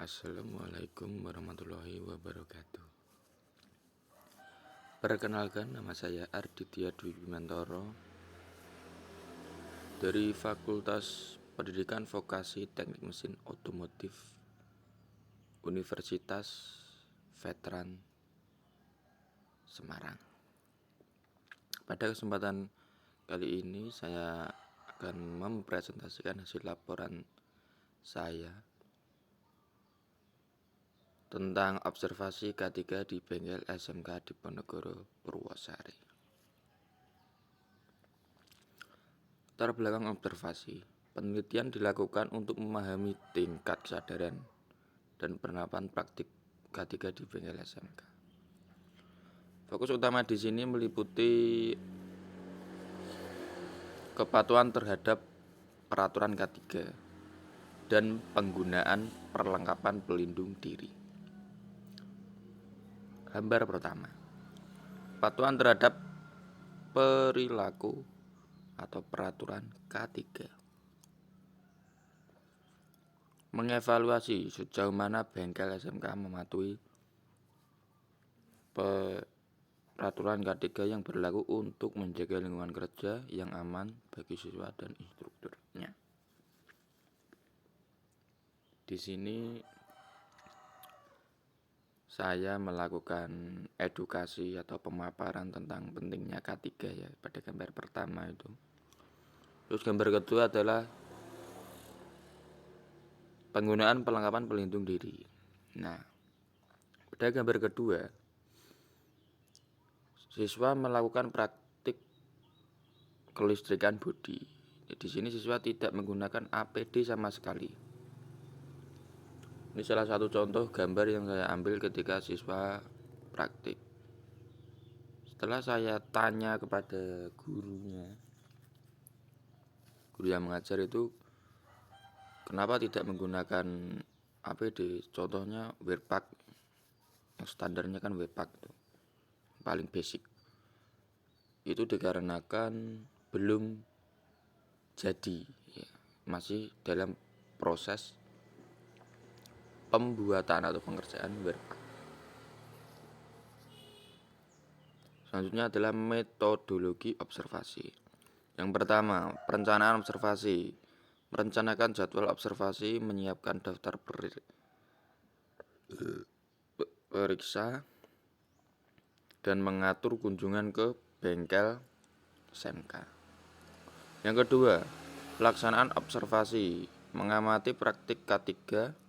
Assalamualaikum warahmatullahi wabarakatuh. Perkenalkan, nama saya Arditya Dwi Bimantoro dari Fakultas Pendidikan Vokasi Teknik Mesin Otomotif Universitas Veteran Semarang. Pada kesempatan kali ini saya akan mempresentasikan hasil laporan saya tentang observasi K3 di bengkel SMK Diponegoro Purwosari. Latar belakang observasi, penelitian dilakukan untuk memahami tingkat kesadaran dan penerapan praktik K3 di bengkel SMK. Fokus utama di sini meliputi kepatuhan terhadap peraturan K3 dan penggunaan perlengkapan pelindung diri. Gambar pertama, kepatuhan terhadap perilaku atau peraturan K3. Mengevaluasi sejauh mana bengkel SMK mematuhi peraturan K3 yang berlaku untuk menjaga lingkungan kerja yang aman bagi siswa dan instrukturnya. Di sini saya melakukan edukasi atau pemaparan tentang pentingnya K3 ya pada gambar pertama itu. Terus gambar kedua adalah penggunaan perlengkapan pelindung diri. Nah, pada gambar kedua, siswa melakukan praktik kelistrikan bodi. Di sini siswa tidak menggunakan APD sama sekali. Ini salah satu contoh gambar yang saya ambil ketika siswa praktik. Setelah saya tanya kepada gurunya, guru yang mengajar itu kenapa tidak menggunakan APD, contohnya wearpack, yang standarnya kan wearpack itu, paling basic. Itu dikarenakan belum jadi ya, masih dalam proses pembuatan atau pengerjaan wearpack. Selanjutnya adalah metodologi observasi. Yang pertama, perencanaan observasi. Merencanakan jadwal observasi, menyiapkan daftar periksa, dan mengatur kunjungan ke bengkel SMK. Yang kedua, pelaksanaan observasi, mengamati praktik K3,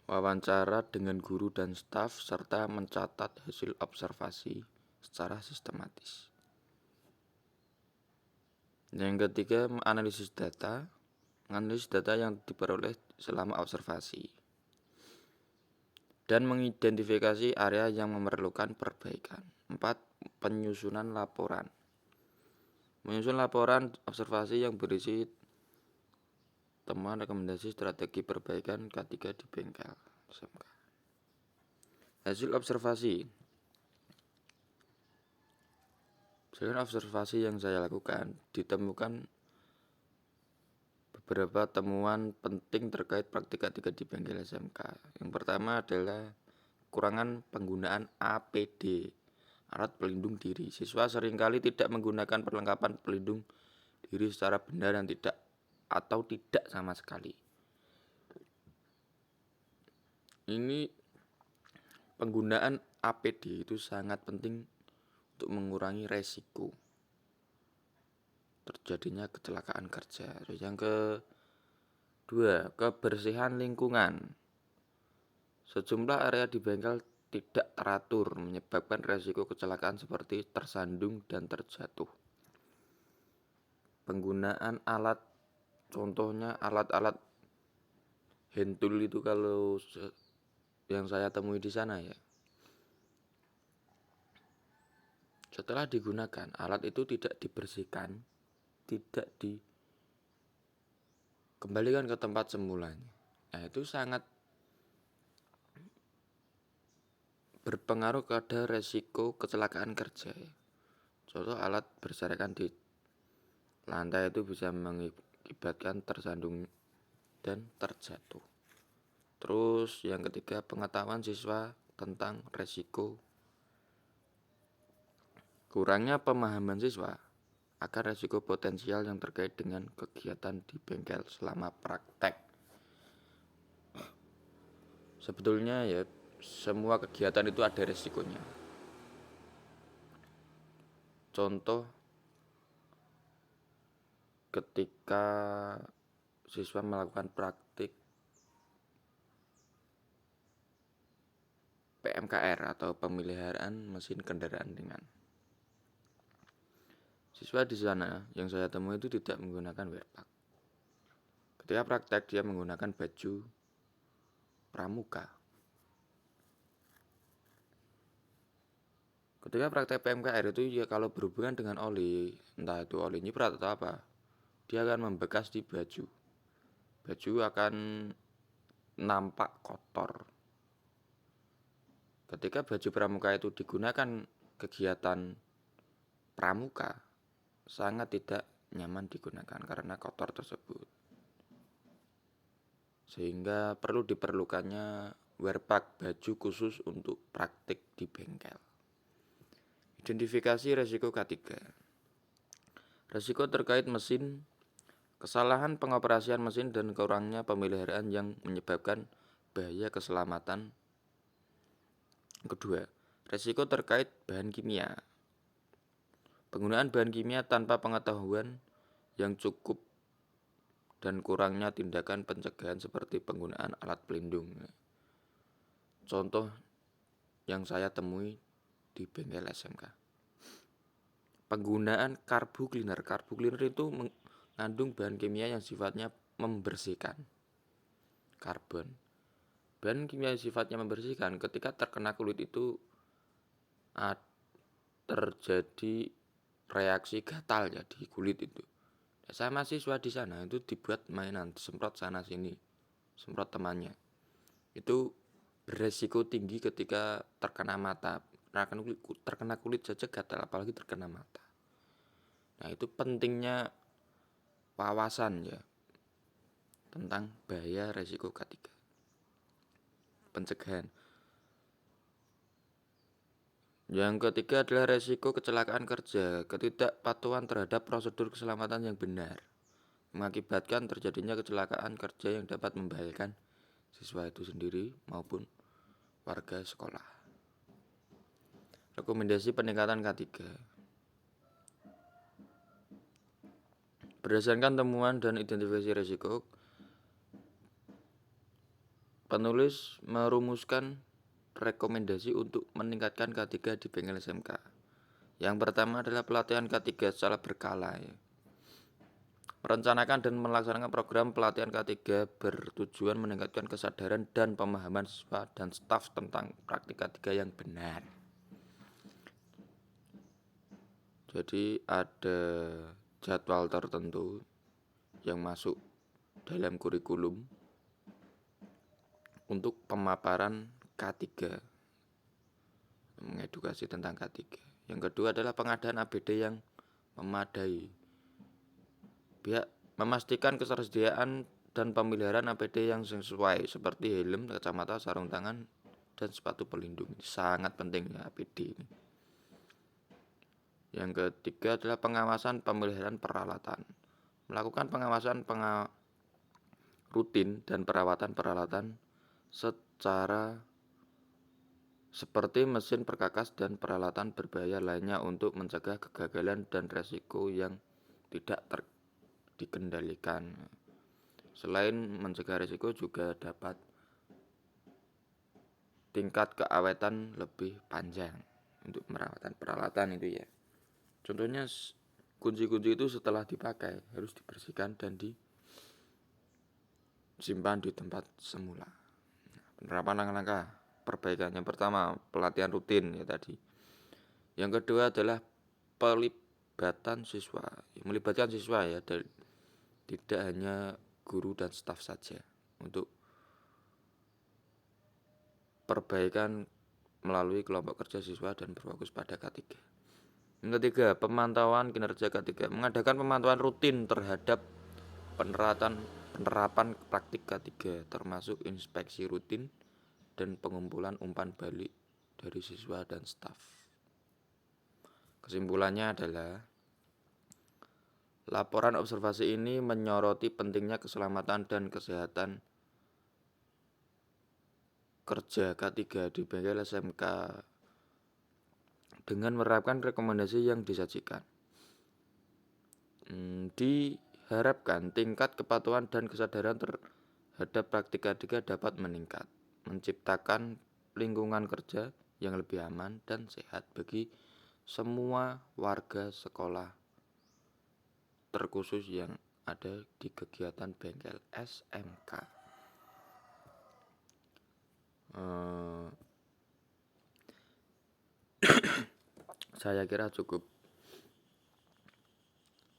wawancara dengan guru dan staf, serta mencatat hasil observasi secara sistematis. Yang ketiga, menganalisis data yang diperoleh selama observasi, dan mengidentifikasi area yang memerlukan perbaikan. 4. Penyusunan laporan. Menyusun laporan observasi yang berisi temuan rekomendasi strategi perbaikan K3 di bengkel SMK. Hasil observasi. Berdasarkan observasi yang saya lakukan, ditemukan beberapa temuan penting terkait praktik K3 di bengkel SMK. Yang pertama adalah kekurangan penggunaan APD, alat pelindung diri. Siswa seringkali tidak menggunakan perlengkapan pelindung diri secara benar dan tidak sama sekali. Ini penggunaan APD itu sangat penting untuk mengurangi resiko terjadinya kecelakaan kerja. Yang kedua, kebersihan lingkungan. Sejumlah area di bengkel tidak teratur, menyebabkan resiko kecelakaan seperti tersandung dan terjatuh. Penggunaan alat, contohnya alat-alat hand tool itu kalau yang saya temui di sana ya. Setelah digunakan, alat itu tidak dibersihkan, tidak dikembalikan ke tempat semulanya. Nah, itu sangat berpengaruh pada resiko kecelakaan kerja. Contoh, alat berserakan di lantai itu bisa mengakibatkan dan terjatuh. Terus yang ketiga, pengetahuan siswa tentang resiko. Kurangnya pemahaman siswa akan resiko potensial yang terkait dengan kegiatan di bengkel selama praktek. Sebetulnya ya semua kegiatan itu ada resikonya. Contoh ketika siswa melakukan praktik PMKR atau pemeliharaan mesin kendaraan ringan. Siswa di sana yang saya temui itu tidak menggunakan wearpack. Ketika praktek dia menggunakan baju pramuka. Ketika praktek PMKR itu ya kalau berhubungan dengan oli, entah itu oli nyiprat atau apa, dia akan membekas di baju. Baju akan nampak kotor. Ketika baju pramuka itu digunakan kegiatan pramuka, sangat tidak nyaman digunakan karena kotor tersebut. Sehingga perlu diperlukannya wearpack baju khusus untuk praktik di bengkel. Identifikasi resiko K3. Resiko terkait mesin, kesalahan pengoperasian mesin dan kurangnya pemeliharaan yang menyebabkan bahaya keselamatan. Kedua, resiko terkait bahan kimia. Penggunaan bahan kimia tanpa pengetahuan yang cukup dan kurangnya tindakan pencegahan seperti penggunaan alat pelindung. Contoh yang saya temui di bengkel SMK. Penggunaan karbu cleaner. Karbu cleaner itu mengandung bahan kimia yang sifatnya membersihkan karbon. Bahan kimia yang sifatnya membersihkan ketika terkena kulit itu terjadi reaksi gatal ya di kulit itu. Sama siswa di sana itu dibuat mainan, semprot sana sini, semprot temannya. Itu beresiko tinggi ketika terkena mata. Terkena kulit saja gatal, apalagi terkena mata. Nah itu pentingnya wawasan ya tentang bahaya resiko K3. Pencegahan. Yang ketiga adalah resiko kecelakaan kerja. Ketidakpatuhan terhadap prosedur keselamatan yang benar mengakibatkan terjadinya kecelakaan kerja yang dapat membahayakan siswa itu sendiri maupun warga sekolah. Rekomendasi peningkatan K3. Berdasarkan temuan dan identifikasi risiko, penulis merumuskan rekomendasi untuk meningkatkan K3 di bengkel SMK. Yang pertama adalah pelatihan K3 secara berkala ya. Merencanakan dan melaksanakan program pelatihan K3 bertujuan meningkatkan kesadaran dan pemahaman siswa dan staf tentang praktik K3 yang benar. Jadi ada jadwal tertentu yang masuk dalam kurikulum untuk pemaparan K3, mengedukasi tentang K3. Yang kedua adalah pengadaan APD yang memadai. Pihak memastikan ketersediaan dan pemeliharaan APD yang sesuai seperti helm, kacamata, sarung tangan, dan sepatu pelindung. Ini sangat penting ya APD ini. Yang ketiga adalah pengawasan pemeliharaan peralatan. Melakukan pengawasan rutin dan perawatan peralatan secara seperti mesin perkakas dan peralatan berbahaya lainnya untuk mencegah kegagalan dan resiko yang tidak dikendalikan. Selain mencegah risiko juga dapat tingkat keawetan lebih panjang untuk merawat peralatan itu ya. Contohnya kunci-kunci itu setelah dipakai harus dibersihkan dan disimpan di tempat semula. Penerapan langkah-langkah perbaikan. Yang pertama pelatihan rutin ya tadi. Yang kedua adalah pelibatan siswa. Melibatkan siswa ya, tidak hanya guru dan staf saja untuk perbaikan melalui kelompok kerja siswa dan berfokus pada K3. Yang ketiga, pemantauan kinerja K3. Mengadakan pemantauan rutin terhadap penerapan praktika 3 termasuk inspeksi rutin dan pengumpulan umpan balik dari siswa dan staf. Kesimpulannya adalah laporan observasi ini menyoroti pentingnya keselamatan dan kesehatan kerja K3 di bengkel SMK dengan menerapkan rekomendasi yang disajikan. Diharapkan tingkat kepatuhan dan kesadaran terhadap praktik K3 dapat meningkat, menciptakan lingkungan kerja yang lebih aman dan sehat bagi semua warga sekolah, terkhusus yang ada di kegiatan bengkel SMK. Saya kira cukup.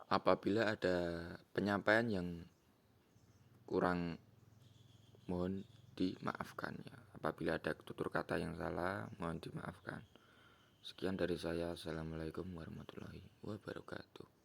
Apabila ada penyampaian yang kurang, mohon dimaafkan ya. Apabila ada tutur kata yang salah, mohon dimaafkan. Sekian dari saya. Assalamualaikum warahmatullahi wabarakatuh.